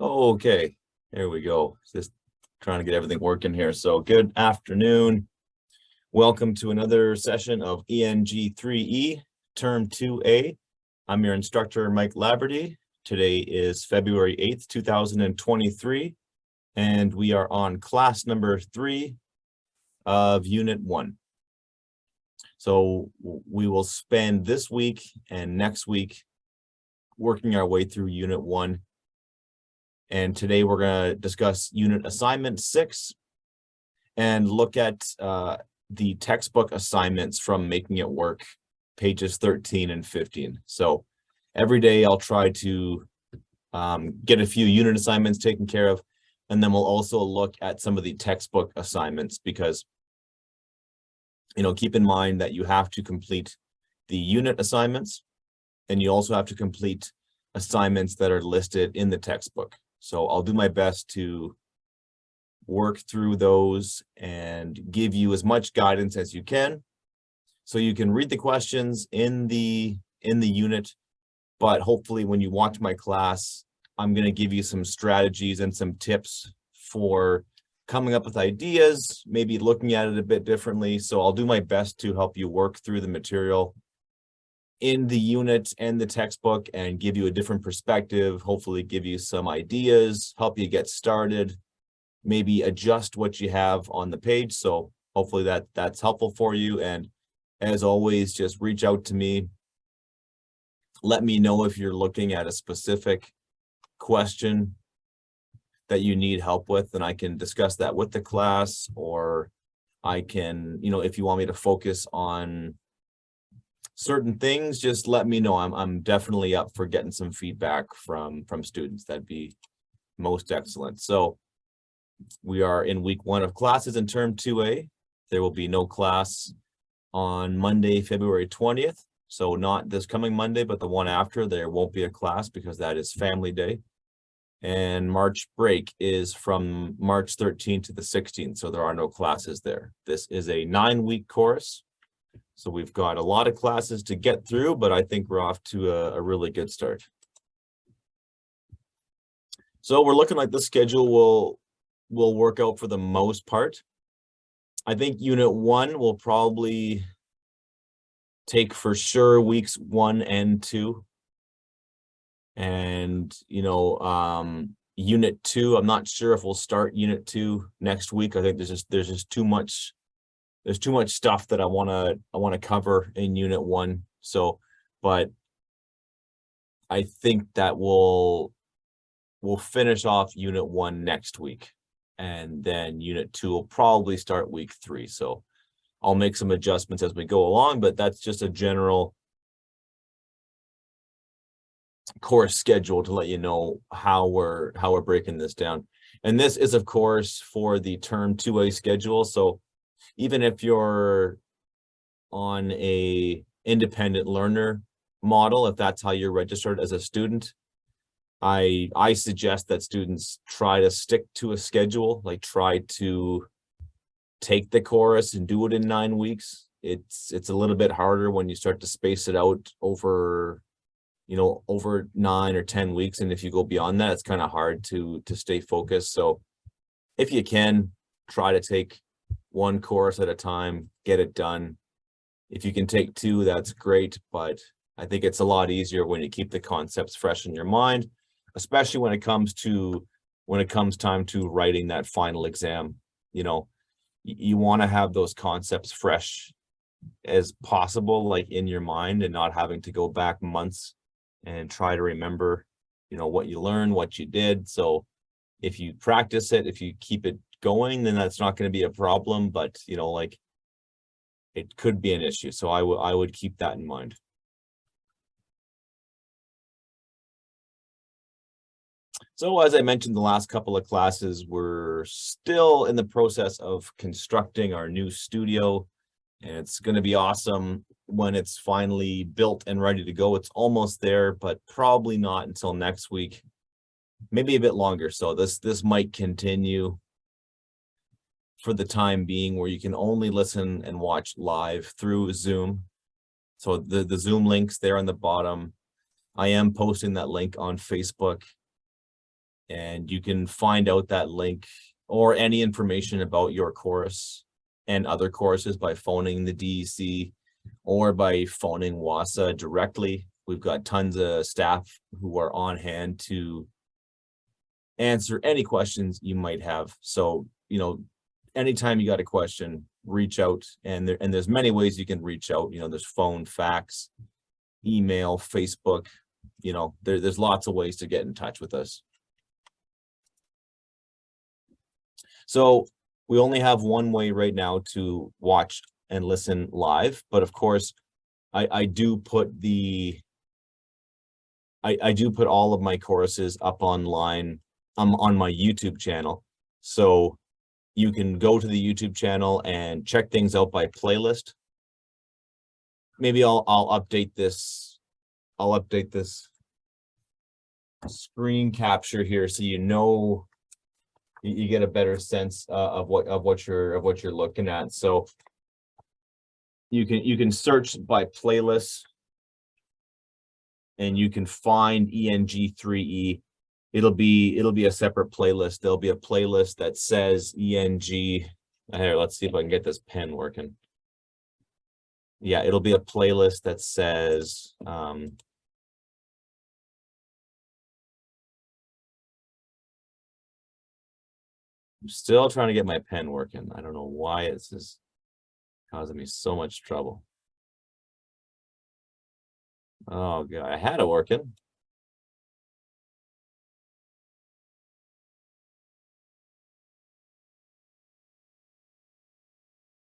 Okay, there we go. Just trying to get everything working here. So good afternoon. Welcome to another session of ENG3E, Term 2A. I'm your instructor, Mike Laverty. Today is February 8th, 2023, and we are on class number 3 of Unit 1. So we will spend this week and next week working our way through Unit 1. And today we're going to discuss Unit Assignment 6 and look at the textbook assignments from Making It Work, pages 13 and 15. So every day I'll try to get a few unit assignments taken care of, and then we'll also look at some of the textbook assignments because, keep in mind that you have to complete the unit assignments, and you also have to complete assignments that are listed in the textbook. So I'll do my best to work through those and give you as much guidance as you can. So you can read the questions in the unit, but hopefully when you watch my class, I'm going to give you some strategies and some tips for coming up with ideas, maybe looking at it a bit differently. So I'll do my best to help you work through the material in the unit and the textbook and give you a different perspective, hopefully give you some ideas, help you get started, maybe adjust what you have on the page. So hopefully that's helpful for you. And as always, just reach out to me. Let me know if you're looking at a specific question that you need help with, and I can discuss that with the class, or I can, if you want me to focus on certain things, just let me know. I'm definitely up for getting some feedback from students. That'd be most excellent. So we are in week 1 of classes in term 2A. There will be no class on Monday, February 20th. So not this coming Monday, but the one after. There won't be a class because that is Family Day. And March break is from March 13th to the 16th. So there are no classes there. This is a 9-week course. So we've got a lot of classes to get through, but I think we're off to a really good start. So we're looking like the schedule will work out for the most part. I think Unit 1 will probably take for sure weeks 1 and 2. And, Unit 2, I'm not sure if we'll start Unit 2 next week. I think there's just too much. There's too much stuff that I want to cover in Unit 1. So, but I think that we'll finish off Unit 1 next week, and then Unit 2 will probably start week 3. So I'll make some adjustments as we go along, but that's just a general course schedule to let you know how we're breaking this down. And this is, of course, for the term 2A schedule. So even if you're on a independent learner model, if that's how you're registered as a student, I suggest that students try to stick to a schedule, like try to take the course and do it in 9 weeks. It's a little bit harder when you start to space it out over 9 or 10 weeks. And if you go beyond that, it's kind of hard to stay focused. So if you can, try to take 1 course at a time, get it done. If you can take 2, that's great, but I think it's a lot easier when you keep the concepts fresh in your mind, especially when it comes time to writing that final exam. You want to have those concepts fresh as possible, like in your mind, and not having to go back months and try to remember, what you learned, what you did. So if you practice it, if you keep it going, then that's not going to be a problem, but it could be an issue. So I would keep that in mind. So as I mentioned, the last couple of classes, we're still in the process of constructing our new studio, and it's going to be awesome when it's finally built and ready to go. It's almost there, but probably not until next week, maybe a bit longer. So this might continue for the time being, where you can only listen and watch live through Zoom. So the Zoom link's there on the bottom. I am posting that link on Facebook And you can find out that link or any information about your course and other courses by phoning the DEC or by phoning WASA directly. We've got tons of staff who are on hand to answer any questions you might have. So, you know, anytime you got a question, reach out, and there's many ways you can reach out. You know, there's phone, fax, email, Facebook, you know, there's lots of ways to get in touch with us. So we only have one way right now to watch and listen live, but of course, I do put all of my courses up online on my YouTube channel. So you can go to the YouTube channel and check things out by playlist. Maybe I'll update this. I'll update this screen capture here so you know, you get a better sense of what you're looking at. So you can search by playlist, and you can find ENG3E. It'll be a separate playlist. There'll be a playlist that says ENG. Here, let's see if I can get this pen working. Yeah, it'll be a playlist that says I'm still trying to get my pen working. I don't know why this is causing me so much trouble. Oh God, I had it working.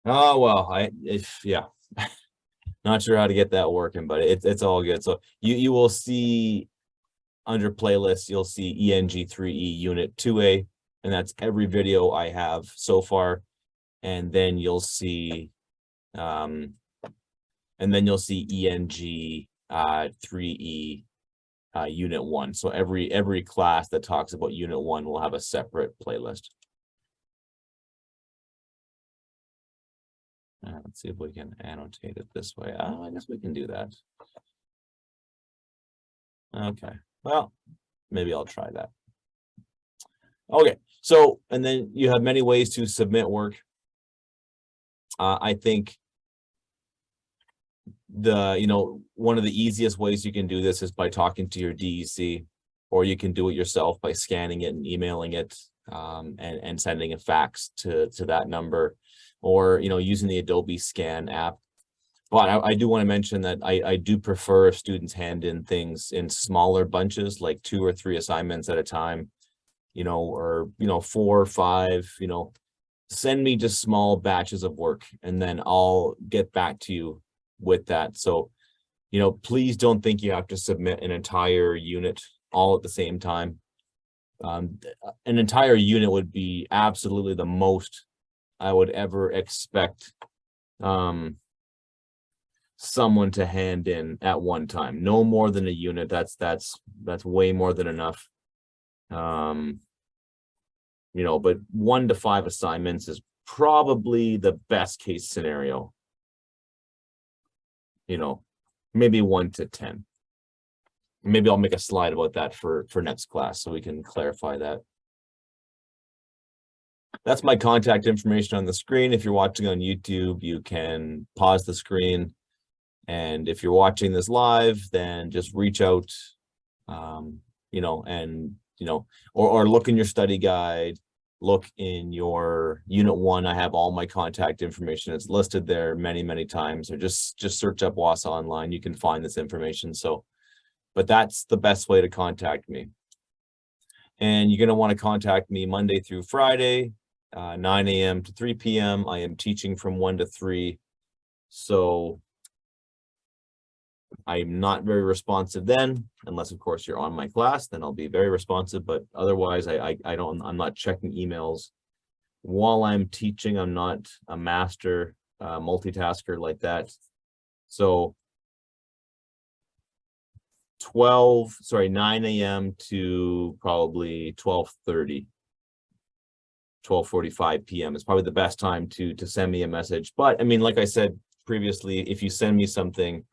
Oh well, yeah, not sure how to get that working, but it's all good. So you will see under playlists, you'll see ENG3E Unit 2A, and that's every video I have so far. And then you'll see ENG 3E Unit 1. So every class that talks about Unit 1 will have a separate playlist. Let's see if we can annotate it this way. I guess we can do that. Okay, well, maybe I'll try that. Okay, so, and then you have many ways to submit work. I think one of the easiest ways you can do this is by talking to your DEC, or you can do it yourself by scanning it and emailing it, and sending a fax to that number, or using the Adobe Scan app. But I do want to mention that I do prefer if students hand in things in smaller bunches, like 2 or 3 assignments at a time, or 4 or 5. Send me just small batches of work, and then I'll get back to you with that. So, please don't think you have to submit an entire unit all at the same time. An entire unit would be absolutely the most I would ever expect someone to hand in at one time. No more than a unit. That's way more than enough. But 1 to 5 assignments is probably the best case scenario. Maybe 1 to 10. Maybe I'll make a slide about that for next class so we can clarify that. That's my contact information on the screen. If you're watching on YouTube, you can pause the screen. And if you're watching this live, then just reach out, or look in your study guide, look in your Unit 1. I have all my contact information. It's listed there many, many times, or just search up WASA online. You can find this information. So, but that's the best way to contact me. And you're going to want to contact me Monday through Friday, 9 a.m. to 3 p.m. I am teaching from 1 to 3. So I'm not very responsive then, unless of course you're on my class, then I'll be very responsive. But otherwise, I'm not checking emails while I'm teaching. I'm not a master multitasker like that. So 9 a.m. to probably 12:30, 12:45 p.m. is probably the best time to send me a message. But I mean, like I said previously, if you send me something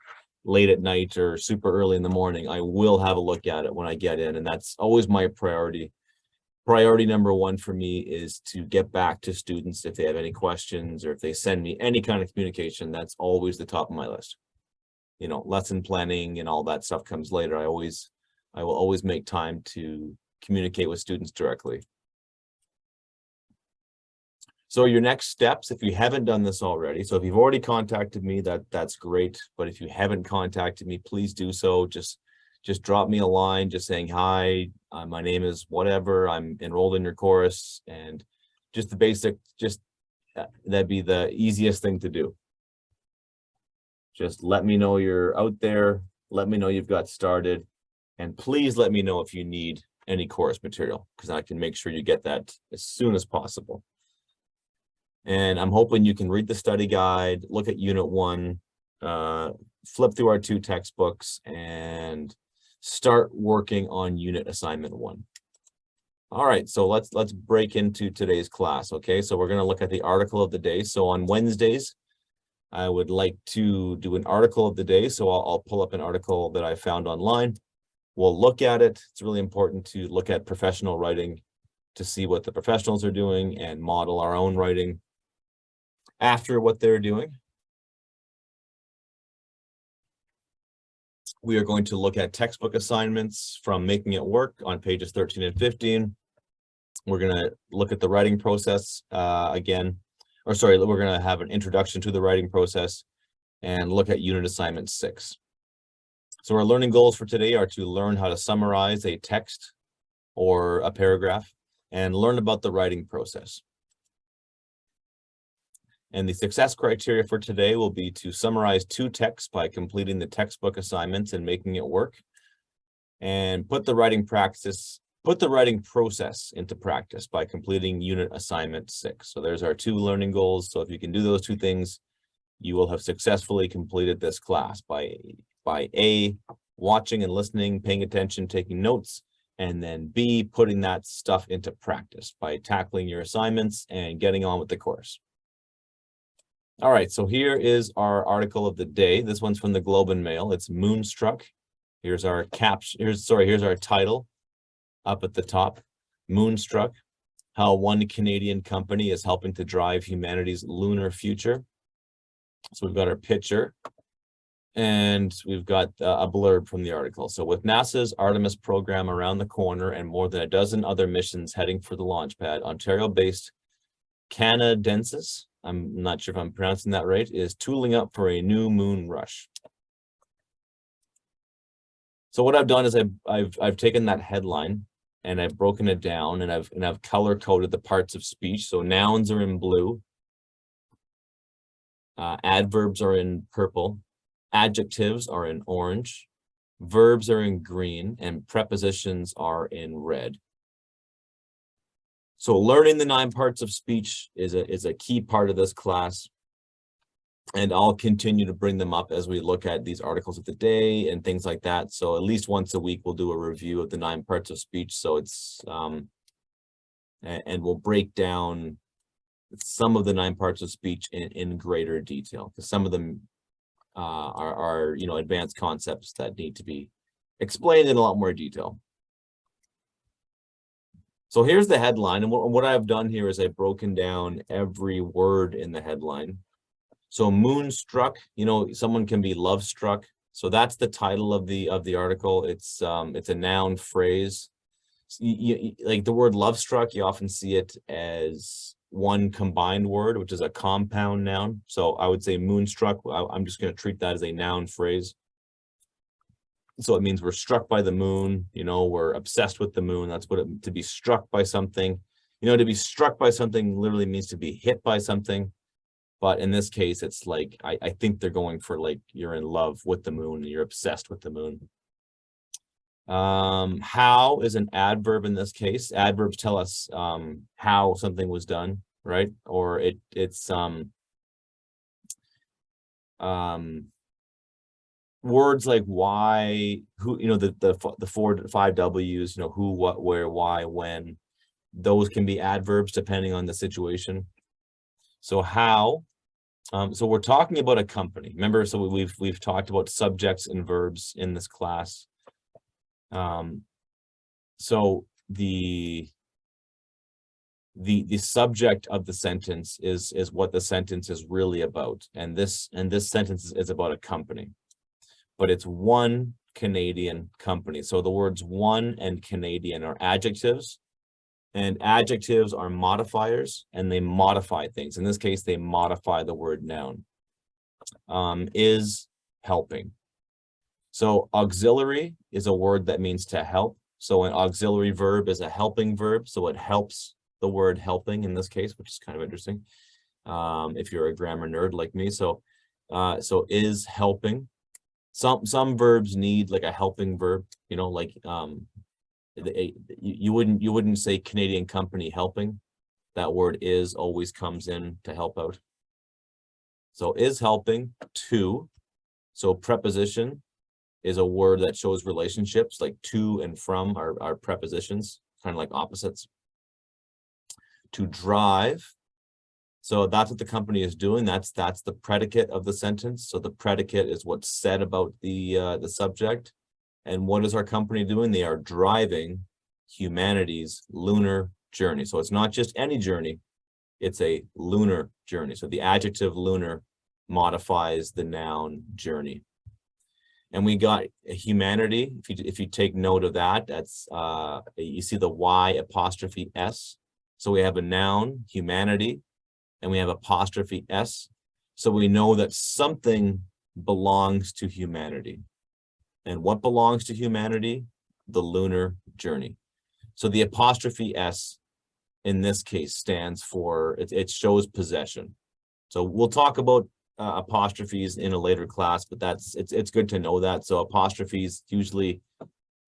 late at night or super early in the morning, I will have a look at it when I get in, and that's always my priority. priority number one for me is to get back to students if they have any questions or if they send me any kind of communication. That's always the top of my list. You know, lesson planning and all that stuff comes later. I will always make time to communicate with students directly. So your next steps, if you haven't done this already, so if you've already contacted me, that's great. But if you haven't contacted me, please do so. Just drop me a line, just saying, hi, my name is whatever, I'm enrolled in your course, and just the basic, that'd be the easiest thing to do. Just let me know you're out there, let me know you've got started, and please let me know if you need any course material, because I can make sure you get that as soon as possible. And I'm hoping you can read the study guide, look at Unit 1, flip through our 2 textbooks, and start working on Unit Assignment 1. All right, so let's break into today's class, okay? So we're going to look at the article of the day. So on Wednesdays, I would like to do an article of the day. So I'll pull up an article that I found online. We'll look at it. It's really important to look at professional writing to see what the professionals are doing and model our own writing after what they're doing. We are going to look at textbook assignments from Making It Work on pages 13 and 15. We're going to look at the writing process again, or sorry, we're going to have an introduction to the writing process and look at unit assignment 6. So our learning goals for today are to learn how to summarize a text or a paragraph and learn about the writing process. And the success criteria for today will be to summarize 2 texts by completing the textbook assignments and Making It Work, and put the writing process into practice by completing unit assignment 6. So there's our 2 learning goals. So if you can do those 2 things, you will have successfully completed this class by A, watching and listening, paying attention, taking notes, and then B, putting that stuff into practice by tackling your assignments and getting on with the course. All right, so here is our article of the day. This one's from the Globe and Mail. It's Moonstruck. Here's our caption. Here's our title up at the top. Moonstruck: How One Canadian Company is Helping to Drive Humanity's Lunar Future. So we've got our picture, and we've got a blurb from the article. So with NASA's Artemis program around the corner and more than a dozen other missions heading for the launch pad, Ontario-based Canadensis, I'm not sure if I'm pronouncing that right, is tooling up for a new moon rush. So what I've done is I've taken that headline and I've broken it down, and I've color coded the parts of speech. So nouns are in blue, adverbs are in purple, adjectives are in orange, verbs are in green, and prepositions are in red. So learning the 9 parts of speech is a key part of this class, and I'll continue to bring them up as we look at these articles of the day and things like that. So at least once a week, we'll do a review of the 9 parts of speech. So it's, and we'll break down some of the 9 parts of speech in greater detail, because some of them are, you know, advanced concepts that need to be explained in a lot more detail. So here's the headline, and what I've done here is I've broken down every word in the headline. So moonstruck, you know, someone can be love struck. So that's the title of the article. It's a noun phrase. Like the word love struck, you often see it as one combined word, which is a compound noun. So I would say moonstruck. I'm just going to treat that as a noun phrase. So it means we're struck by the moon, you know, we're obsessed with the moon. That's what to be struck by something. You know, to be struck by something literally means to be hit by something. But in this case, it's like, I think they're going for like, you're in love with the moon, you're obsessed with the moon. How is an adverb in this case. Adverbs tell us how something was done, right? Or it's words like why, who, you know, the 5 W's, you know, who, what, where, why, when, those can be adverbs depending on the situation. So how, so we're talking about a company. Remember, so we've talked about subjects and verbs in this class. So the the subject of the sentence is what the sentence is really about. And this sentence is about a company, but it's one Canadian company. So the words one and Canadian are adjectives, and adjectives are modifiers, and they modify things. In this case, they modify the word noun. Is helping. So auxiliary is a word that means to help. So an auxiliary verb is a helping verb. So it helps the word helping in this case, which is kind of interesting. If you're a grammar nerd like me. So is helping. Some verbs need like a helping verb, you know, like you wouldn't say Canadian company helping. That word is always comes in to help out. So is helping. To. So preposition is a word that shows relationships, like to and from are prepositions, kind of like opposites. To drive. So that's what the company is doing. That's the predicate of the sentence. So the predicate is what's said about the subject. And what is our company doing? They are driving humanity's lunar journey. So it's not just any journey, it's a lunar journey. So the adjective lunar modifies the noun journey. And we got humanity. If you take note of that, that's you see the Y apostrophe S. So we have a noun, humanity, and we have apostrophe S. So we know that something belongs to humanity. And what belongs to humanity? The lunar journey. So the apostrophe S in this case stands for, it shows possession. So we'll talk about apostrophes in a later class, but it's good to know that. So apostrophes usually,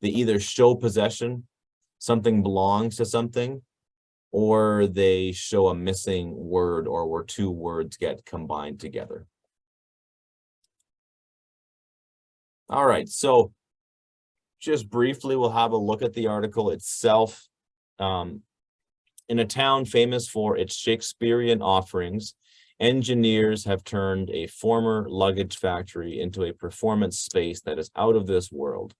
they either show possession, something belongs to something, or they show a missing word, or where two words get combined together. All right, so just briefly, we'll have a look at the article itself. In a town famous for its Shakespearean offerings, engineers have turned a former luggage factory into a performance space that is out of this world.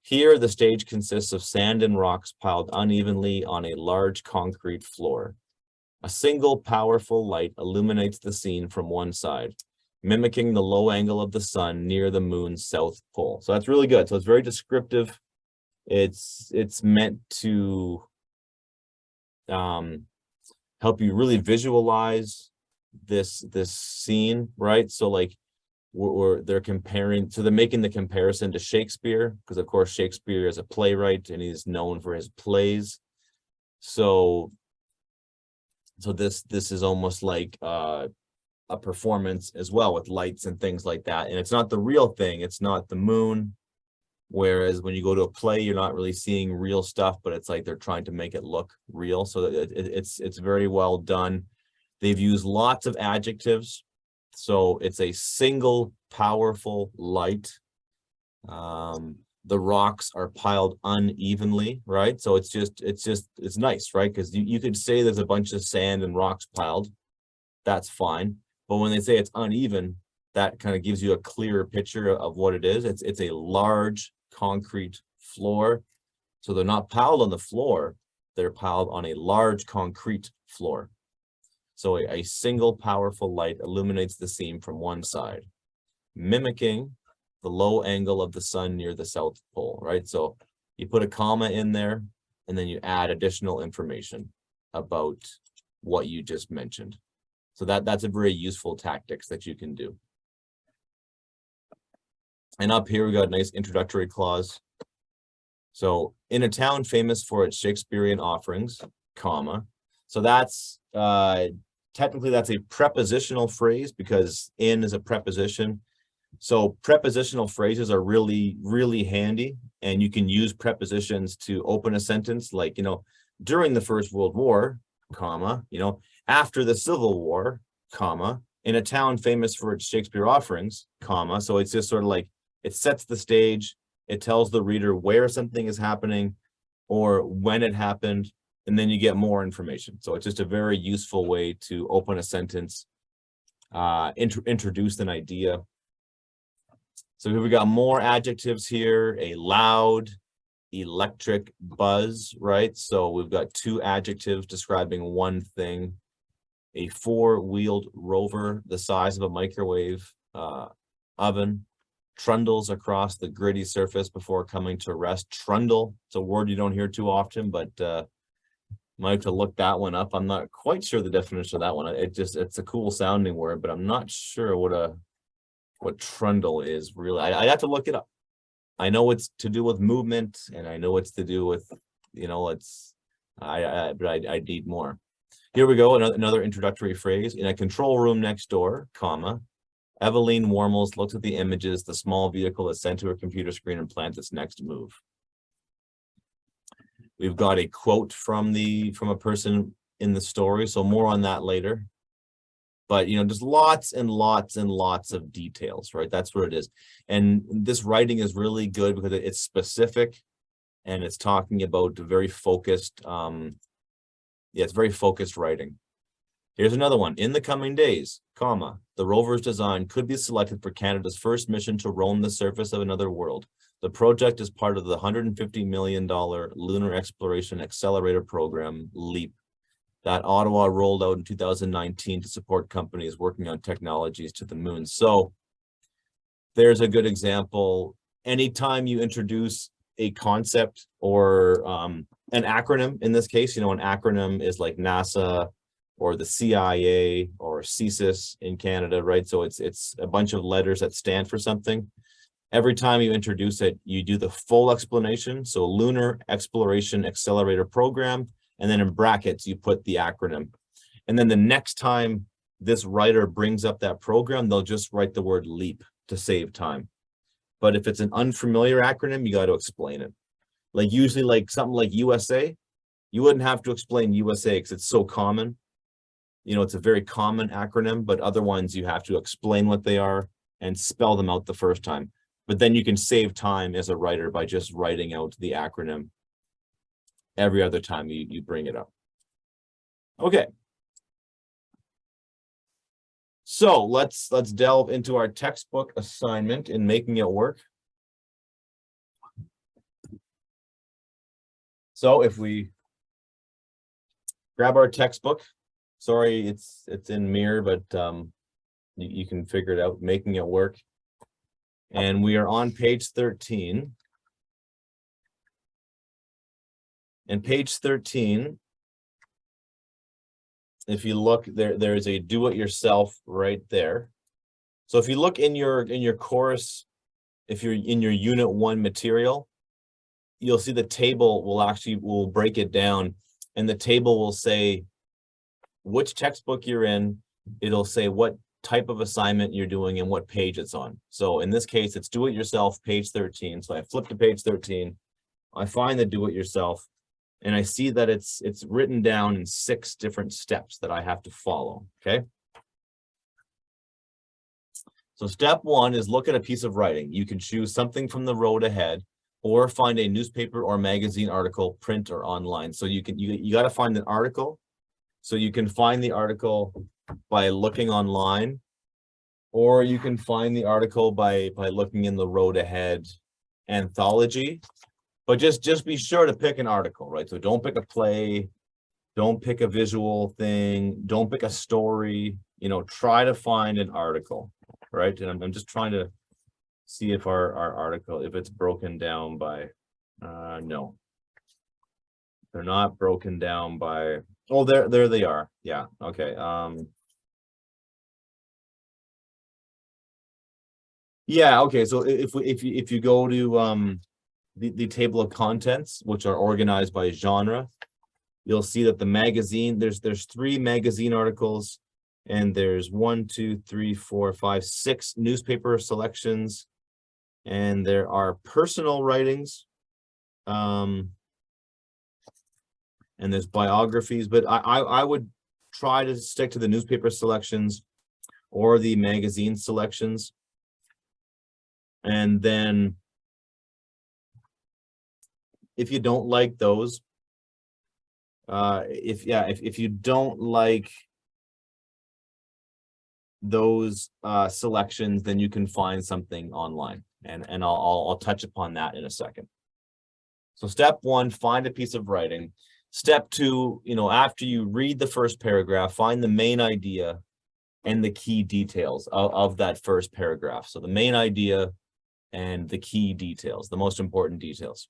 Here, the stage consists of sand and rocks piled unevenly on a large concrete floor. A single powerful light illuminates the scene from one side, mimicking the low angle of the sun near the moon's south pole. So that's really good. So it's very descriptive. It's meant to help you really visualize this scene, right? So like they're comparing, so they're making the comparison to Shakespeare, because of course Shakespeare is a playwright and he's known for his plays. So this is almost like a performance as well, with lights and things like that. And it's not the real thing, it's not the moon. Whereas when you go to a play, you're not really seeing real stuff, but it's like they're trying to make it look real. So it's very well done. They've used lots of adjectives. So it's a single powerful light. The rocks are piled unevenly, right? So it's nice, right? Because you could say there's a bunch of sand and rocks piled. That's fine. But when they say it's uneven, that kind of gives you a clearer picture of what it is. It's a large concrete floor. So they're not piled on the floor, they're piled on a large concrete floor. So a single powerful light illuminates the scene from one side, mimicking the low angle of the sun near the south pole, right? So you put a comma in there, and then you add additional information about what you just mentioned. So that's a very useful tactics that you can do. And up here, we got a nice introductory clause. So in a town famous for its Shakespearean offerings, comma. So that's technically that's a prepositional phrase, because in is a preposition. So prepositional phrases are really, really handy, and you can use prepositions to open a sentence, like, you know, during the First World War, comma, you know, after the Civil War, comma, in a town famous for its Shakespeare offerings, comma. So it's just sort of like, it sets the stage, it tells the reader where something is happening or when it happened, and then you get more information. So it's just a very useful way to open a sentence, introduce an idea. So here we got more adjectives here: a loud, electric buzz, right? So we've got two adjectives describing one thing. A four-wheeled rover the size of a microwave oven trundles across the gritty surface before coming to rest. Trundle, it's a word you don't hear too often, but might have to look that one up. I'm not quite sure the definition of that one. It's a cool sounding word, but I'm not sure what trundle is really. I'd have to look it up. I know it's to do with movement, and I know it's to do with, but I need more. Here we go, another introductory phrase. In a control room next door, comma, Eveline Wormels looks at the images the small vehicle is sent to her computer screen and plans its next move. We've got a quote from a person in the story, so more on that later. But, just lots and lots and lots of details, right? That's what it is. And this writing is really good because it's specific and it's talking about very focused, it's very focused writing. Here's another one. In the coming days, comma, the rover's design could be selected for Canada's first mission to roam the surface of another world. The project is part of the $150 million Lunar Exploration Accelerator Program, LEAP, that Ottawa rolled out in 2019 to support companies working on technologies to the moon. So there's a good example. Anytime you introduce a concept or an acronym, in this case, an acronym is like NASA or the CIA or CSIS in Canada, right? So it's a bunch of letters that stand for something. Every time you introduce it, you do the full explanation. So Lunar Exploration Accelerator Program, and then in brackets, you put the acronym. And then the next time this writer brings up that program, they'll just write the word LEAP to save time. But if it's an unfamiliar acronym, you got to explain it. Like usually like something like USA, you wouldn't have to explain USA because it's so common. It's a very common acronym, but other ones you have to explain what they are and spell them out the first time. But then you can save time as a writer by just writing out the acronym every other time you bring it up. Okay. So let's delve into our textbook assignment in making it work. So if we grab our textbook, sorry, it's in mirror, but you can figure it out, making it work. And we are on page 13. And page 13, if you look, there's a do-it-yourself right there. So if you look in your course, if you're in your Unit 1 material, you'll see the table will break it down, and the table will say which textbook you're in. It'll say what type of assignment you're doing and what page it's on. So in this case, it's do-it-yourself, page 13. So I flip to page 13. I find the do-it-yourself. And I see that it's written down in 6 different steps that I have to follow, okay? So step 1 is look at a piece of writing. You can choose something from the road ahead or find a newspaper or magazine article, print or online. So you got to find an article. So you can find the article by looking online, or you can find the article by looking in the road ahead anthology. But just be sure to pick an article, right? So don't pick a play, don't pick a visual thing, don't pick a story, try to find an article, right? And I'm just trying to see if our article, if it's broken down by, no. They're not broken down by, oh, there they are. Yeah, okay. Yeah, okay, so if you go to the table of contents, which are organized by genre, you'll see that the magazine, there's 3 magazine articles, and there's 1, 2, 3, 4, 5, 6 newspaper selections, and there are personal writings, and there's biographies, but I would try to stick to the newspaper selections or the magazine selections. And then if you don't like those, if you don't like those selections, then you can find something online, and I'll touch upon that in a second. So step one, find a piece of writing. Step two, after you read the first paragraph, find the main idea and the key details of that first paragraph. So the main idea and the key details, the most important details.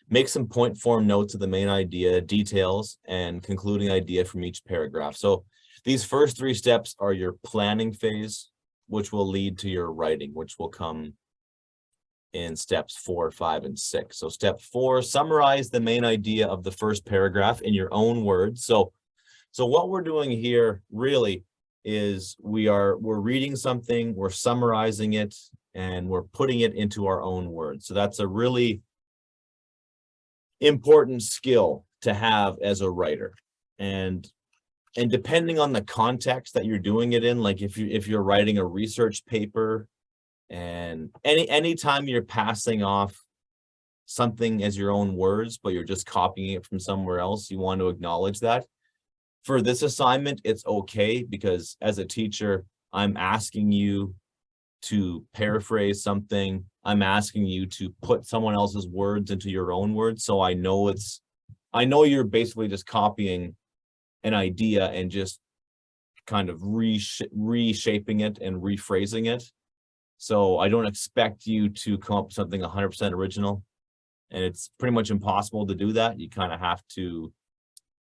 Make some point form notes of the main idea, details, and concluding idea from each paragraph. So these first three steps are your planning phase, which will lead to your writing, which will come in steps 4, 5, and 6. So step 4, summarize the main idea of the first paragraph in your own words. So what we're doing here really is we're reading something, we're summarizing it, and we're putting it into our own words. So that's a really important skill to have as a writer. And depending on the context that you're doing it in, like if you're writing a research paper, and anytime you're passing off something as your own words, but you're just copying it from somewhere else, you want to acknowledge that. For this assignment, it's okay, because as a teacher, I'm asking you to paraphrase something. I'm asking you to put someone else's words into your own words. So I know you're basically just copying an idea and just kind of reshaping it and rephrasing it. So I don't expect you to come up with something 100% original, and it's pretty much impossible to do that. You kind of have to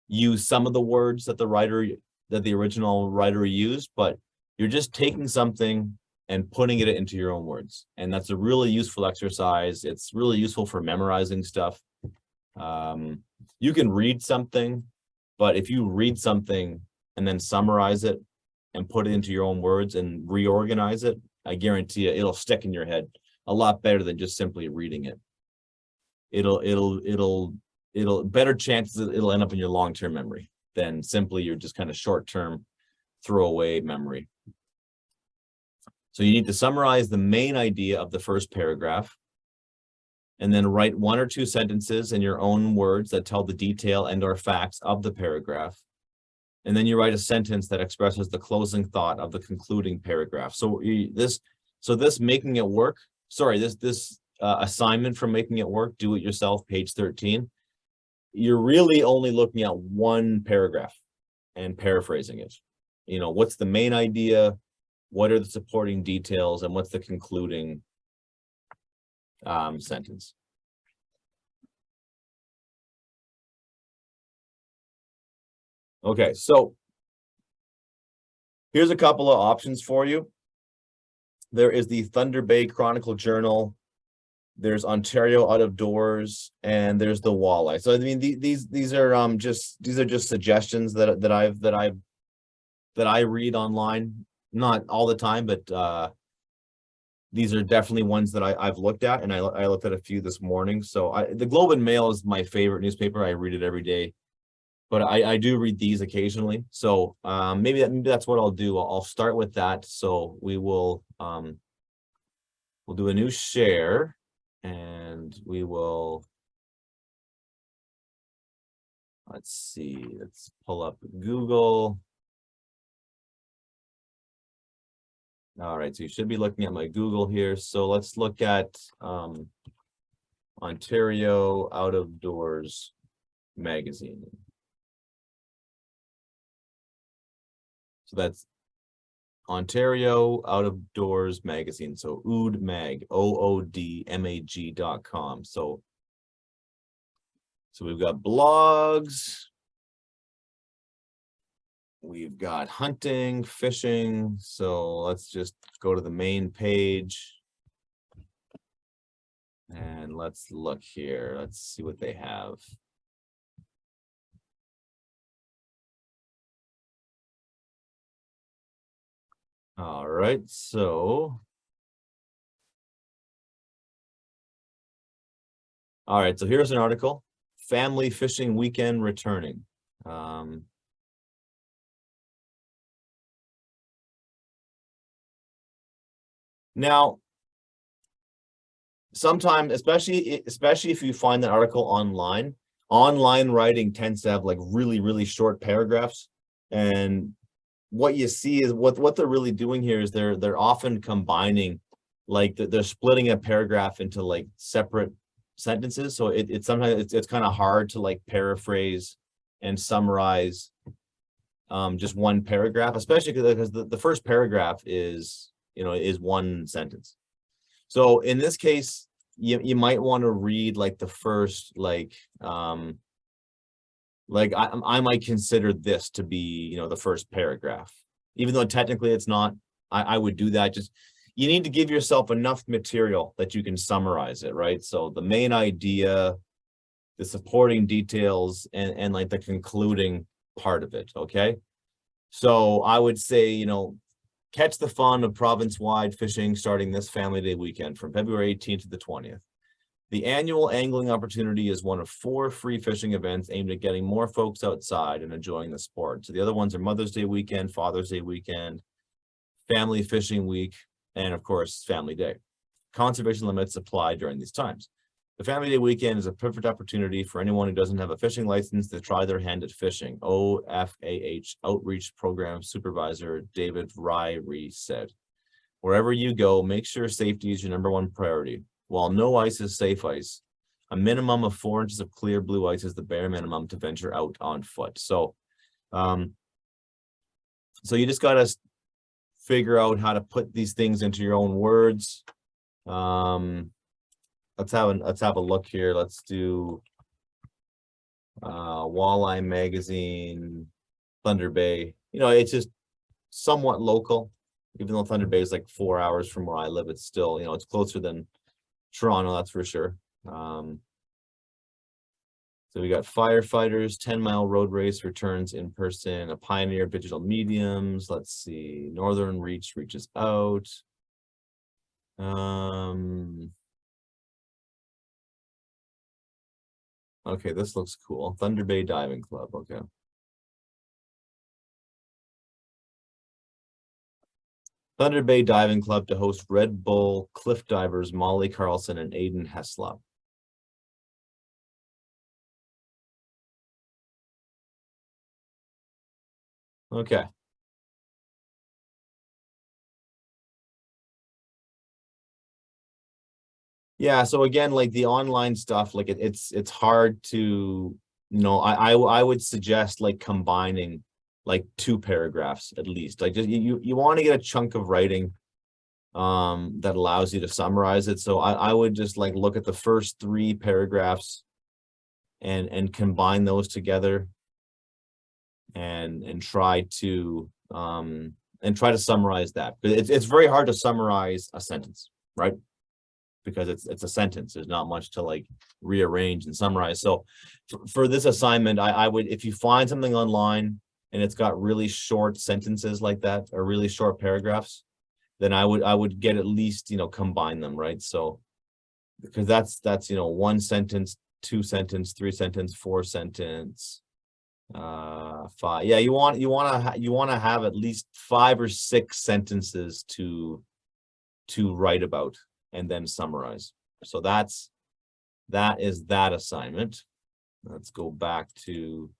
use some of the words that the original writer used, but you're just taking something and putting it into your own words. And that's a really useful exercise. It's really useful for memorizing stuff. You can read something, but if you read something and then summarize it and put it into your own words and reorganize it, I guarantee you it'll stick in your head a lot better than just simply reading it. It'll better chances it'll end up in your long-term memory than simply your just kind of short-term throwaway memory. So you need to summarize the main idea of the first paragraph, and then write 1 or 2 sentences in your own words that tell the detail and/or facts of the paragraph. And then you write a sentence that expresses the closing thought of the concluding paragraph. So this making it work, this assignment for making it work, do it yourself, page 13. You're really only looking at one paragraph and paraphrasing it. What's the main idea? What are the supporting details? And what's the concluding sentence? Okay, so here's a couple of options for you. There is the Thunder Bay Chronicle Journal, there's Ontario Out of Doors, and there's the Walleye. So I mean, these are just suggestions that I read online, not all the time, but these are definitely ones that I've looked at, and I looked at a few this morning. So the Globe and Mail is my favorite newspaper. I read it every day. But I do read these occasionally. So maybe that's what I'll do. I'll start with that. So we'll do a new share, and we will, let's see, let's pull up Google. All right, so you should be looking at my Google here. So let's look at Ontario Out of Doors magazine. So that's Ontario Out of Doors magazine. So OODMag, OODMAG.com. So we've got blogs. We've got hunting, fishing. So let's just go to the main page. And let's look here. Let's see what they have. All right, so. All right, so here's an article, Family Fishing Weekend Returning. Now, sometimes, especially if you find that article online writing tends to have like really short paragraphs, and what you see is what they're really doing here is they're often combining, like they're splitting a paragraph into like separate sentences. So it's sometimes it's kind of hard to like paraphrase and summarize just one paragraph, especially because the first paragraph is, is one sentence. So in this case, you might want to read like the first, like I might consider this to be, the first paragraph, even though technically it's not. I would do that. Just, you need to give yourself enough material that you can summarize it, right? So the main idea, the supporting details, and like the concluding part of it, okay? So I would say, catch the fun of province-wide fishing starting this Family Day weekend from February 18th to the 20th. The annual angling opportunity is one of 4 free fishing events aimed at getting more folks outside and enjoying the sport. So the other ones are Mother's Day weekend, Father's Day weekend, Family Fishing Week, and of course, Family Day. Conservation limits apply during these times. The Family Day weekend is a perfect opportunity for anyone who doesn't have a fishing license to try their hand at fishing, OFAH Outreach Program Supervisor David Ryrie said. Wherever you go, make sure safety is your #1 priority. While no ice is safe ice, a minimum of 4 inches of clear blue ice is the bare minimum to venture out on foot. So, so you just got to figure out how to put these things into your own words. Let's have a look here. Let's do Walleye Magazine, Thunder Bay. It's just somewhat local, even though Thunder Bay is like 4 hours from where I live. It's still, it's closer than Toronto, that's for sure. So we got firefighters, 10-mile road race returns in person, a pioneer of digital mediums. Let's see, Northern Reach reaches out. Okay, this looks cool. Thunder Bay Diving Club, okay. Thunder Bay Diving Club to host Red Bull cliff divers Molly Carlson and Aiden Heslop. Okay. Yeah, so again, like the online stuff, like it's hard to, I would suggest like combining like 2 paragraphs at least. Like just you want to get a chunk of writing that allows you to summarize it. So I would just like look at the first 3 paragraphs and combine those together and try to summarize that. But it's very hard to summarize a sentence, right? Because it's a sentence. There's not much to like rearrange and summarize. So for this assignment, I would, if you find something online and it's got really short sentences like that, or really short paragraphs, then I would get at least, combine them, right? So because that's 1 sentence, 2 sentence, 3 sentence, 4 sentence, 5. Yeah, you want to have at least 5 or 6 sentences to write about and then summarize. So that is that assignment. Let's go back to,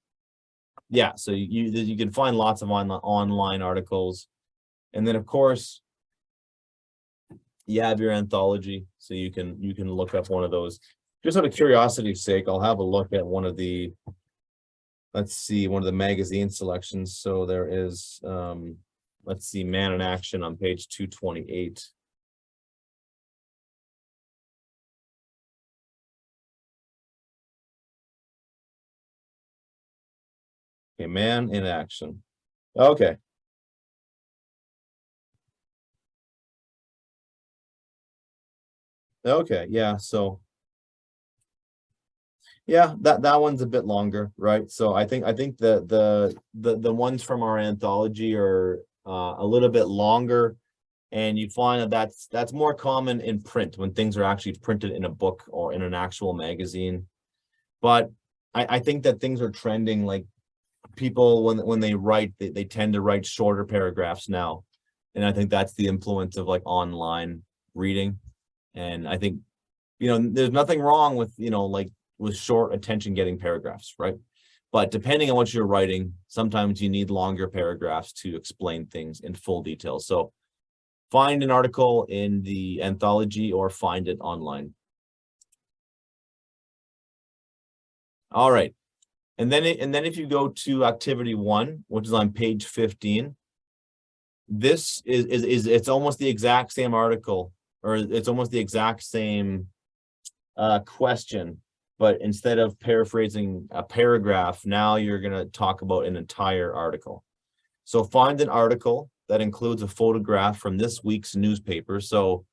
yeah, so you can find lots of online articles. And then of course, you have your anthology, so you can look up one of those. Just out of curiosity's sake, I'll have a look at one of the, let's see, one of the magazine selections. So there is, let's see, Man in Action on page 228. Okay, Man in Action. Okay. Okay, yeah, so yeah, that one's a bit longer, right? So I think the ones from our anthology are a little bit longer, and you find that's more common in print, when things are actually printed in a book or in an actual magazine. But I think that things are trending, like people when they write, they tend to write shorter paragraphs now, and I think that's the influence of like online reading. And I think, there's nothing wrong with, like with short attention getting paragraphs, right? But depending on what you're writing, sometimes you need longer paragraphs to explain things in full detail. So find an article in the anthology or find it online. All right. And then if you go to activity 1, which is on page 15, this is it's almost the exact same article, or it's almost the exact same question, but instead of paraphrasing a paragraph, now you're going to talk about an entire article. So find an article that includes a photograph from this week's newspaper. So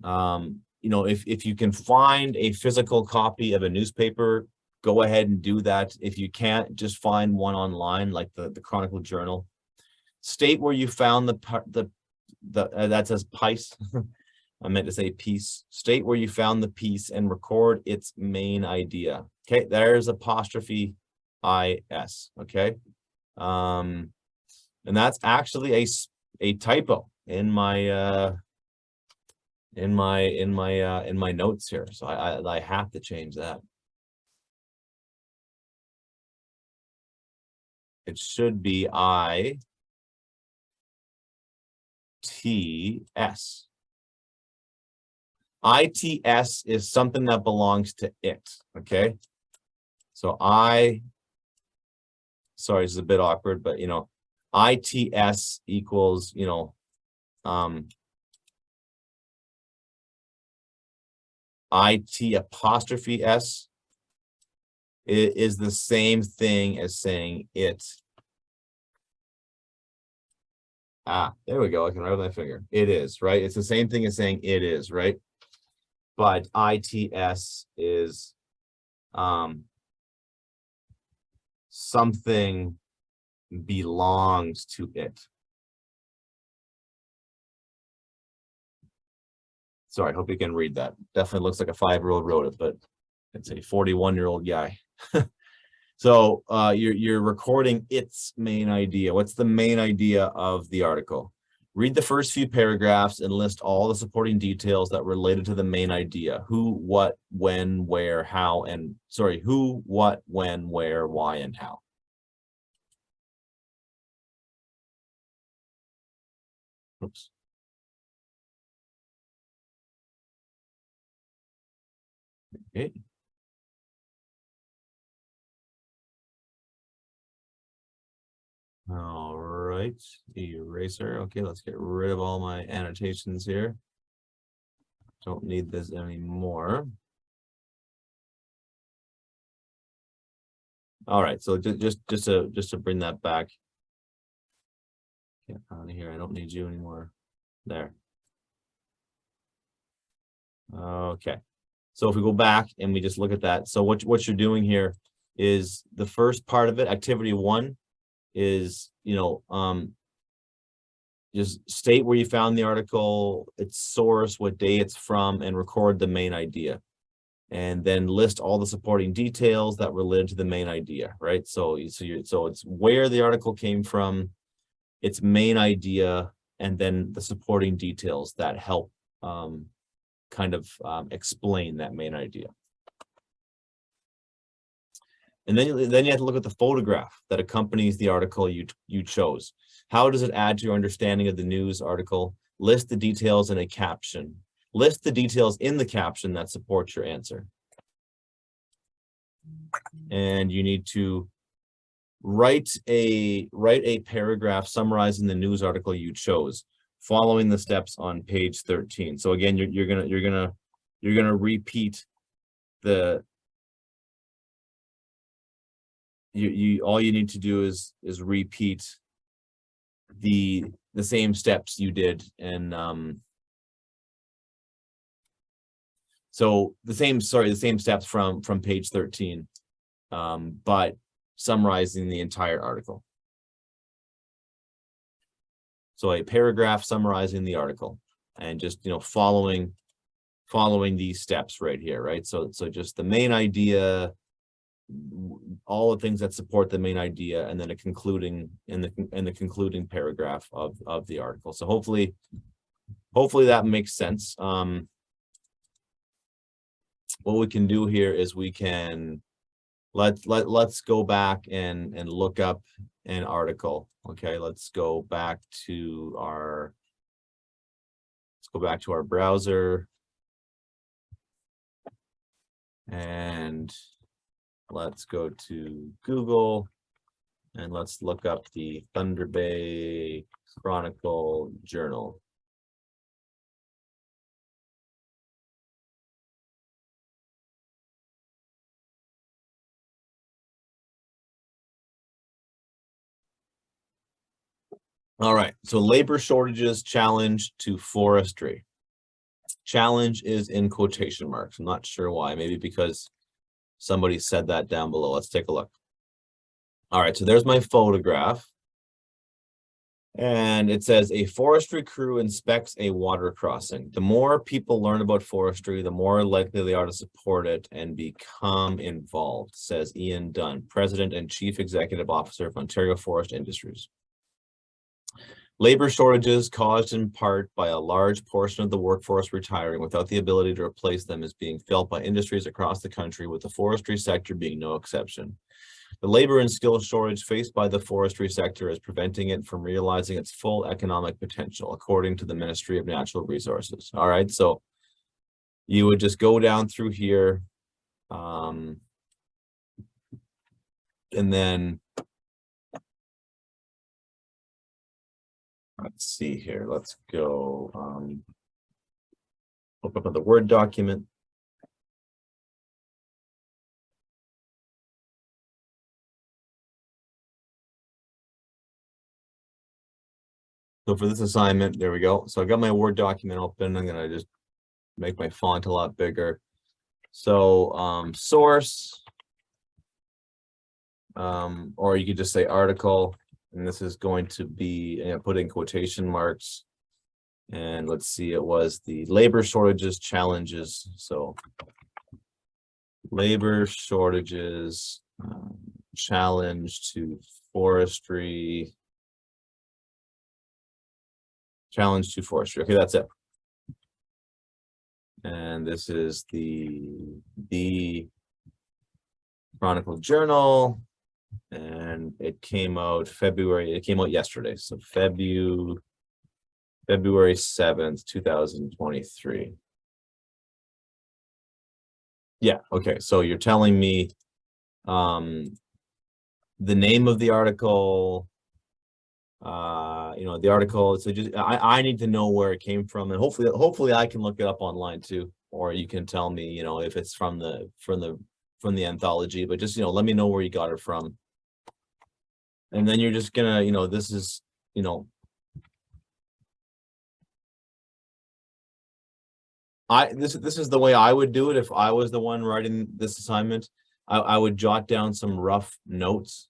you know, if you can find a physical copy of a newspaper, go ahead and do that. If you can't, just find one online, like the Chronicle Journal. State where you found that says piece. I meant to say piece. State where you found the piece and record its main idea. Okay, there's apostrophe IS. Okay, and that's actually a typo in my notes here, so I have to change that. It should be ITS. ITS is something that belongs to it. Okay, so sorry, this is a bit awkward, but you know, ITS equals, you know, IT apostrophe S is the same thing as saying it. Ah, there we go. I can write with my finger. It is, right? It's the same thing as saying it is, right? But ITS is something belongs to it. Sorry, I hope you can read that. Definitely looks like a 5-year-old wrote it, but it's a 41-year-old guy. So you're recording its main idea. What's the main idea of the article? Read the first few paragraphs and list all the supporting details that related to the main idea. Who, what, when, where, how, and sorry, who, what, when, where, why, and how. Oops. Okay. All right, eraser. Okay, let's get rid of all my annotations here. Don't need this anymore. All right, so just to bring that back. Get out of here. I don't need you anymore. There. Okay. So if we go back and we just look at that, so what you're doing here is the first part of it, activity 1, is, you know, just state where you found the article, its source, what day it's from, and record the main idea. And then list all the supporting details that relate to the main idea, right? So it's where the article came from, its main idea, and then the supporting details that help kind of explain that main idea. And then you have to look at the photograph that accompanies the article you chose. How does it add to your understanding of the news article? List the details in a caption. List the details in the caption that support your answer. And you need to write a paragraph summarizing the news article you chose, following the steps on page 13. So again, you're gonna repeat the all you need to do is repeat the same steps you did, and so the same steps from page 13, but summarizing the entire article. So a paragraph summarizing the article, and just, you know, following these steps right here, right? So just the main idea, all the things that support the main idea, and then a concluding in the concluding paragraph of the article. So hopefully that makes sense. What we can do here is we can let's go back and look up an article. Okay, let's go back to our browser, and let's go to Google and let's look up the Thunder Bay Chronicle Journal. All right, so labor shortages challenge to forestry. Challenge is in quotation marks. I'm not sure why, maybe because somebody said that down below. Let's take a look. All right, so there's my photograph. And it says a forestry crew inspects a water crossing. The more people learn about forestry, the more likely they are to support it and become involved, says Ian Dunn, President and Chief Executive Officer of Ontario Forest Industries. Labor shortages caused in part by a large portion of the workforce retiring without the ability to replace them is being felt by industries across the country, with the forestry sector being no exception. The labor and skill shortage faced by the forestry sector is preventing it from realizing its full economic potential, according to the Ministry of Natural Resources. All right, so you would just go down through here, and then let's see here. Let's go open up the Word document. So for this assignment, there we go. So I got my Word document open. I'm gonna just make my font a lot bigger. So source, or you could just say article, and this is going to be, put in quotation marks. And let's see, it was the labor shortages challenges. So labor shortages challenge to forestry. Challenge to forestry. Okay, that's it. And this is the Chronicle Journal, and it came out February. It came out yesterday, so February 7th, 2023. Yeah. Okay. So you're telling me the name of the article. The article, so just I need to know where it came from, and hopefully I can look it up online too, or you can tell me, if it's from the anthology, but just let me know where you got it from. And then you're just gonna, this is, this is the way I would do it if I was the one writing this assignment. I would jot down some rough notes,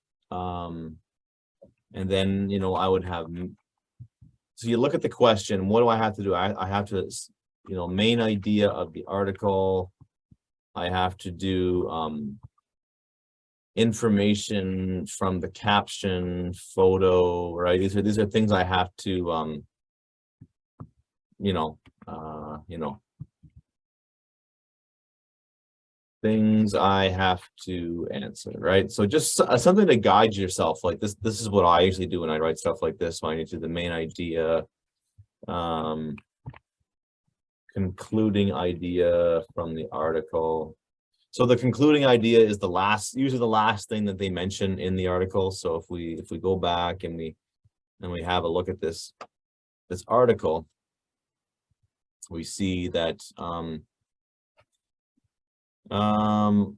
and then I would have, so you look at the question, what do I have to do? I have to, main idea of the article. I have to do information from the caption, photo, right? These are things I have to things I have to answer, right? So just something to guide yourself. Like this is what I usually do when I write stuff like this. So I need to do the main idea, concluding idea from the article. So the concluding idea is usually the last thing that they mention in the article. So if we go back and we have a look at this article, we see that Dunn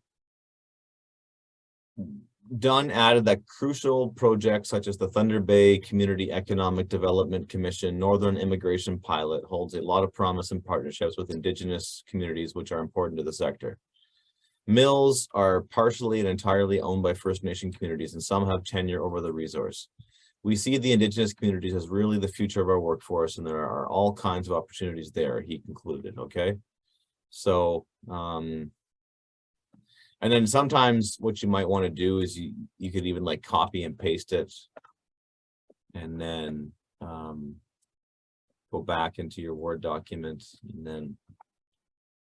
added that crucial projects such as the Thunder Bay Community Economic Development Commission Northern Immigration Pilot holds a lot of promise in partnerships with Indigenous communities, which are important to the sector. Mills are partially and entirely owned by First Nation communities, and some have tenure over the resource. We see the Indigenous communities as really the future of our workforce, and there are all kinds of opportunities there, he concluded. Okay, so and then sometimes what you might want to do is you could even like copy and paste it, and then go back into your Word document, and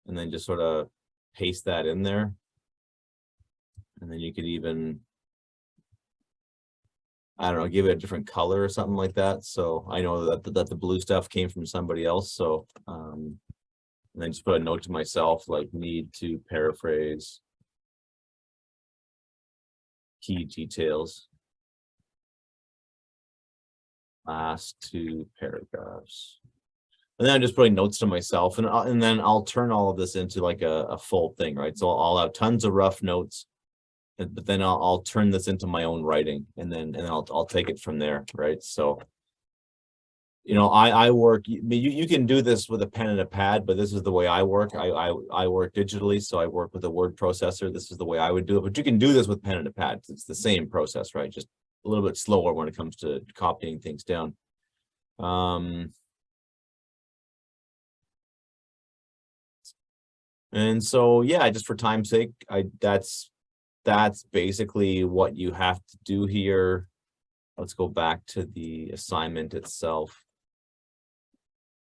then just sort of paste that in there. And then you could even, I don't know, give it a different color or something like that. So I know that the blue stuff came from somebody else. So and then just put a note to myself, like, need to paraphrase key details. Last two paragraphs. And then I'm just putting notes to myself, and then I'll turn all of this into like a full thing, right? So I'll have tons of rough notes, but then I'll turn this into my own writing, and then I'll take it from there, right? So, you know, I work. You can do this with a pen and a pad, but this is the way I work. I work digitally, so I work with a word processor. This is the way I would do it, but you can do this with pen and a pad. It's the same process, right? Just a little bit slower when it comes to copying things down. And so, yeah, just for time's sake, that's basically what you have to do here. Let's go back to the assignment itself.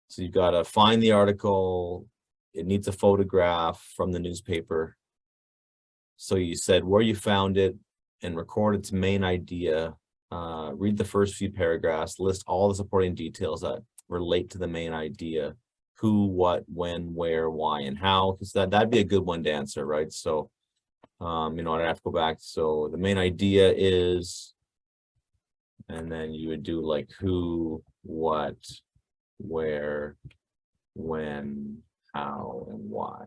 So you've got to find the article. It needs a photograph from the newspaper. So you said where you found it and record its main idea. Read the first few paragraphs, list all the supporting details that relate to the main idea. Who, what, when, where, why, and how, because that'd be a good one to answer, right? So, you know, I'd have to go back. So the main idea is, and then you would do like who, what, where, when, how, and why.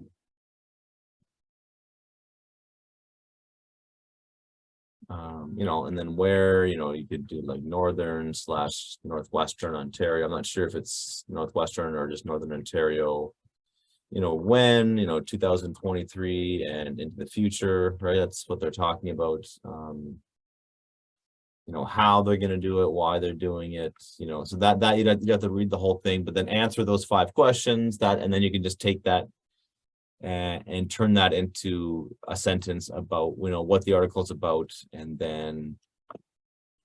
You know, and then where, you know, you could do like northern/northwestern Ontario. I'm not sure if it's northwestern or just northern Ontario. You know, when, you know, 2023 and into the future, right? That's what they're talking about. You know, how they're going to do it, why they're doing it, you know, so that you have to read the whole thing, but then answer those 5 questions and then you can just take that and turn that into a sentence about, you know, what the article is about. And then,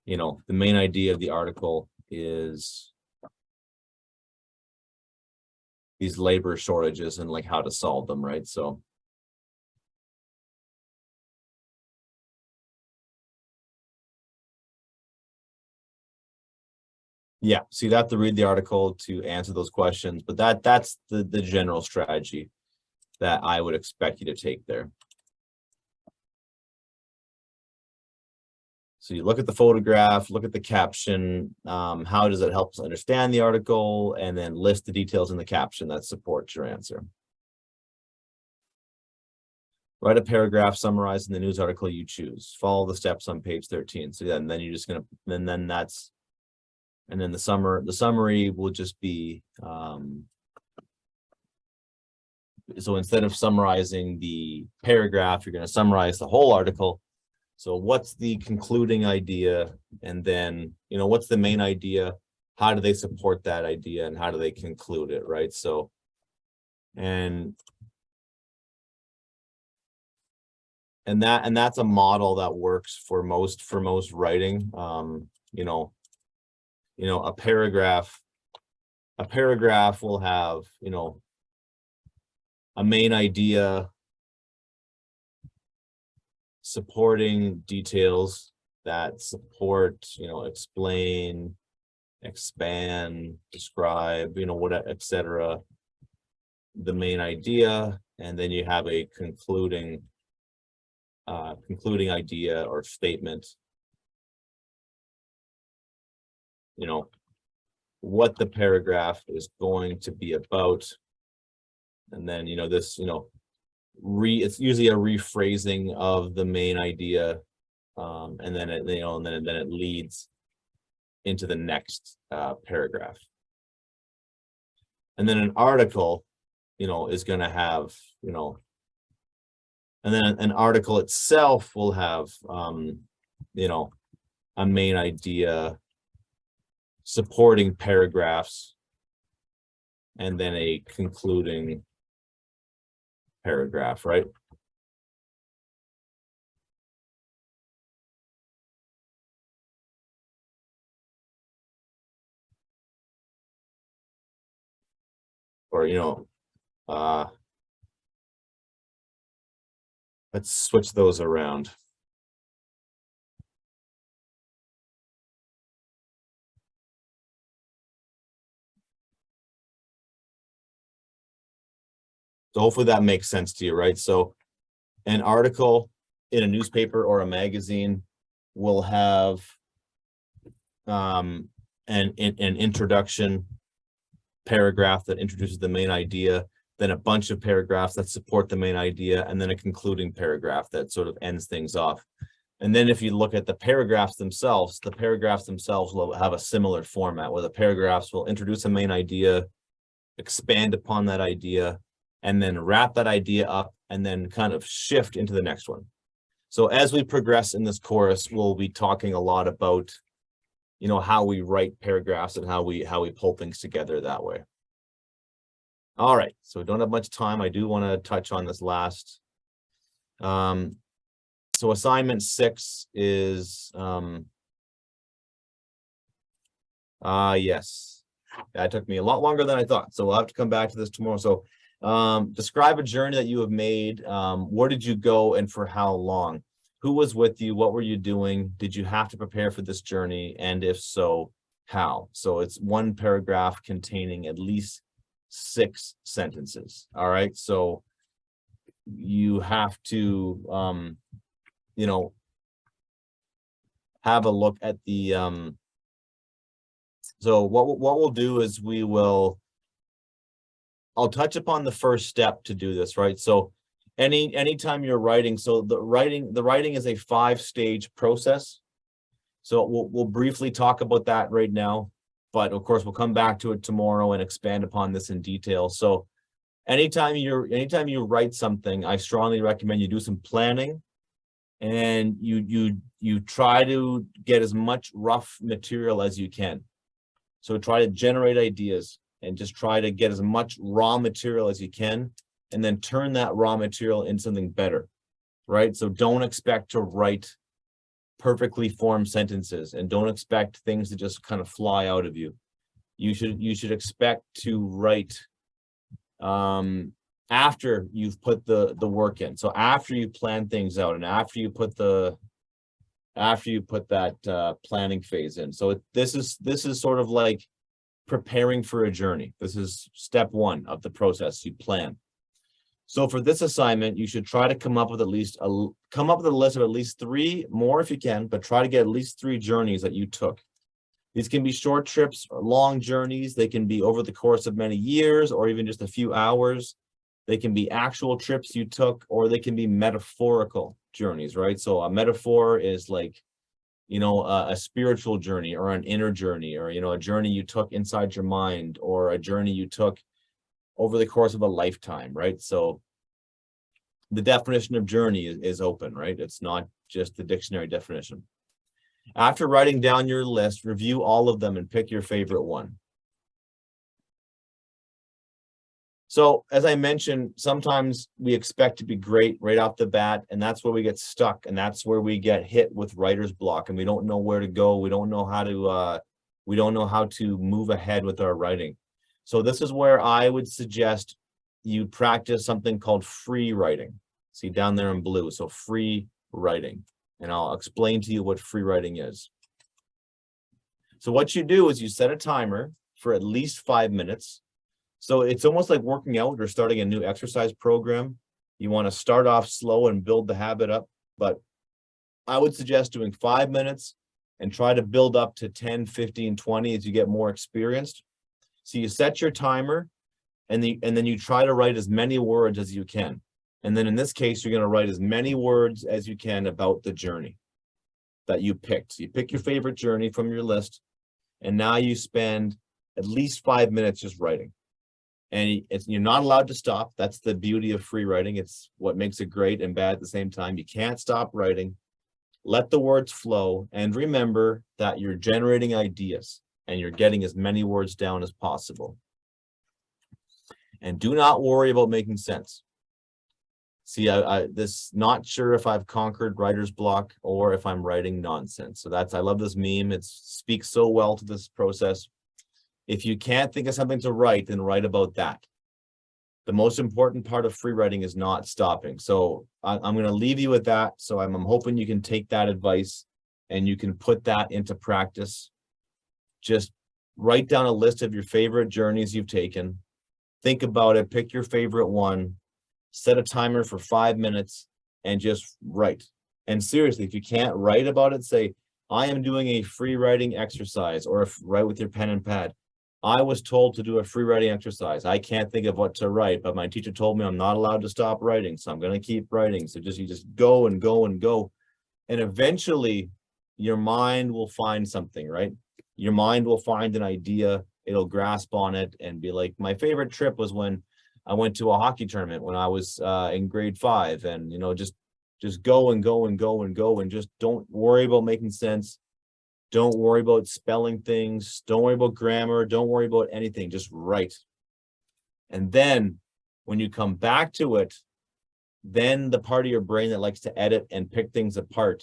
you know, the main idea of the article is these labor shortages and like how to solve them, right? So yeah, so you'd have to read the article to answer those questions, but that's the general strategy that I would expect you to take there. So you look at the photograph, look at the caption, how does it help us understand the article, and then list the details in the caption that supports your answer. Write a paragraph summarizing the news article you choose. Follow the steps on page 13. So yeah, and then you're just gonna, and then the summary will just be, so instead of summarizing the paragraph, you're going to summarize the whole article. So what's the concluding idea? And then, you know, what's the main idea? How do they support that idea? And how do they conclude it, right? So, and that's a model that works for most writing. You know, a paragraph will have, you know, a main idea, supporting details that support, you know, explain, expand, describe, you know, what, etc. the main idea, and then you have a concluding idea or statement, you know, what the paragraph is going to be about. And then, you know, this, you know, it's usually a rephrasing of the main idea, and then it, you know, and then it leads into the next paragraph. And then an article, you know, is going to have, you know, and then an article itself will have, you know, a main idea, supporting paragraphs, and then a concluding paragraph, right? Or, you know, let's switch those around. So hopefully that makes sense to you, right? So an article in a newspaper or a magazine will have an introduction paragraph that introduces the main idea, then a bunch of paragraphs that support the main idea, and then a concluding paragraph that sort of ends things off. And then if you look at the paragraphs themselves will have a similar format where the paragraphs will introduce a main idea, expand upon that idea, and then wrap that idea up and then kind of shift into the next one. So as we progress in this course, we'll be talking a lot about, you know, how we write paragraphs and how we pull things together that way. All right, so we don't have much time. I do want to touch on this last. So assignment 6 is, yes, that took me a lot longer than I thought. So we'll have to come back to this tomorrow. So describe a journey that you have made. Where did you go and for how long? Who was with you? What were you doing? Did you have to prepare for this journey? And if so, how? So it's one paragraph containing at least 6 sentences. All right. So you have to, you know, have a look at the, so what we'll do is I'll touch upon the first step to do this, right? So anytime you're writing, so the writing is a 5-stage process. So we'll briefly talk about that right now, but of course we'll come back to it tomorrow and expand upon this in detail. So anytime you write something, I strongly recommend you do some planning, and you try to get as much rough material as you can. So try to generate ideas and just try to get as much raw material as you can, and then turn that raw material into something better, right? So don't expect to write perfectly formed sentences, and don't expect things to just kind of fly out of you. You should expect to write after you've put the work in. So after you plan things out and after you put that planning phase in. So this is sort of like preparing for a journey. This is step 1 of the process. You plan. So for this assignment, you should try to come up with a list of at least 3 more if you can, but try to get at least 3 journeys that you took. These can be short trips or long journeys. They can be over the course of many years or even just a few hours. They can be actual trips you took, or they can be metaphorical journeys, right? So a metaphor is like, you know, a spiritual journey or an inner journey, or, you know, a journey you took inside your mind, or a journey you took over the course of a lifetime, right? So the definition of journey is open, right? It's not just the dictionary definition. After writing down your list, review all of them and pick your favorite one. So as I mentioned, sometimes we expect to be great right off the bat, and that's where we get stuck, and that's where we get hit with writer's block, and we don't know where to go. We don't know how to move ahead with our writing. So this is where I would suggest you practice something called free writing. See down there in blue, so free writing, and I'll explain to you what free writing is. So what you do is you set a timer for at least 5 minutes. So it's almost like working out or starting a new exercise program. You want to start off slow and build the habit up, but I would suggest doing 5 minutes and try to build up to 10, 15, 20 as you get more experienced. So you set your timer, and then you try to write as many words as you can. And then in this case, you're going to write as many words as you can about the journey that you picked. So you pick your favorite journey from your list, and now you spend at least 5 minutes just writing. And you're not allowed to stop. That's the beauty of free writing. It's what makes it great and bad at the same time. You can't stop writing. Let the words flow, and remember that you're generating ideas and you're getting as many words down as possible. And do not worry about making sense. See, this not sure if I've conquered writer's block or if I'm writing nonsense. So I love this meme. It speaks so well to this process. If you can't think of something to write, then write about that. The most important part of free writing is not stopping. So I'm going to leave you with that. So I'm hoping you can take that advice and you can put that into practice. Just write down a list of your favorite journeys you've taken. Think about it. Pick your favorite one. Set a timer for 5 minutes and just write. And seriously, if you can't write about it, say, I am doing a free writing exercise, or write with your pen and pad. I was told to do a free writing exercise. I can't think of what to write, but my teacher told me I'm not allowed to stop writing, so I'm going to keep writing. So you just go and go and go. And eventually your mind will find something, right? Your mind will find an idea. It'll grasp on it and be like, my favorite trip was when I went to a hockey tournament when I was in grade 5, and, you know, just go and go and go and go, and just don't worry about making sense. Don't worry about spelling things. Don't worry about grammar. Don't worry about anything. Just write. And then when you come back to it, then the part of your brain that likes to edit and pick things apart,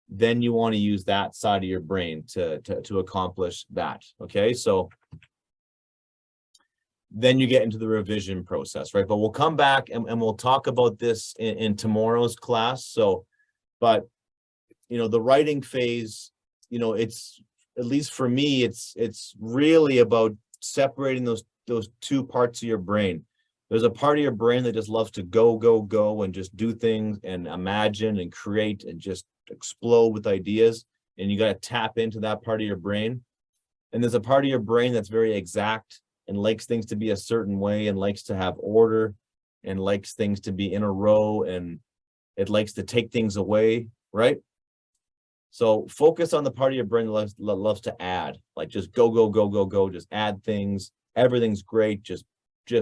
then you want to use that side of your brain to accomplish that. Okay, so then you get into the revision process, right? But we'll come back and we'll talk about this in tomorrow's class. So, but, you know, the writing phase, you know, it's, at least for me, it's really about separating those two parts of your brain. There's a part of your brain that just loves to go, go, go, and just do things and imagine and create and just explode with ideas. And you got to tap into that part of your brain. And there's a part of your brain that's very exact and likes things to be a certain way and likes to have order and likes things to be in a row, and it likes to take things away, right? So focus on the part of your brain that loves to add, like just go, go, go, go, go, just add things. Everything's great. Just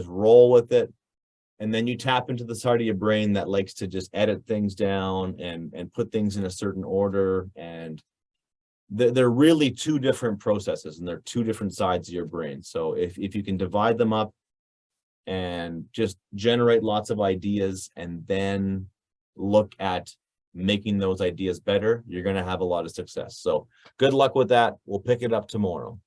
roll with it. And then you tap into the side of your brain that likes to just edit things down and put things in a certain order. And they're really two different processes, and they're two different sides of your brain. So if you can divide them up and just generate lots of ideas and then look at making those ideas better, you're going to have a lot of success. So good luck with that. We'll pick it up tomorrow.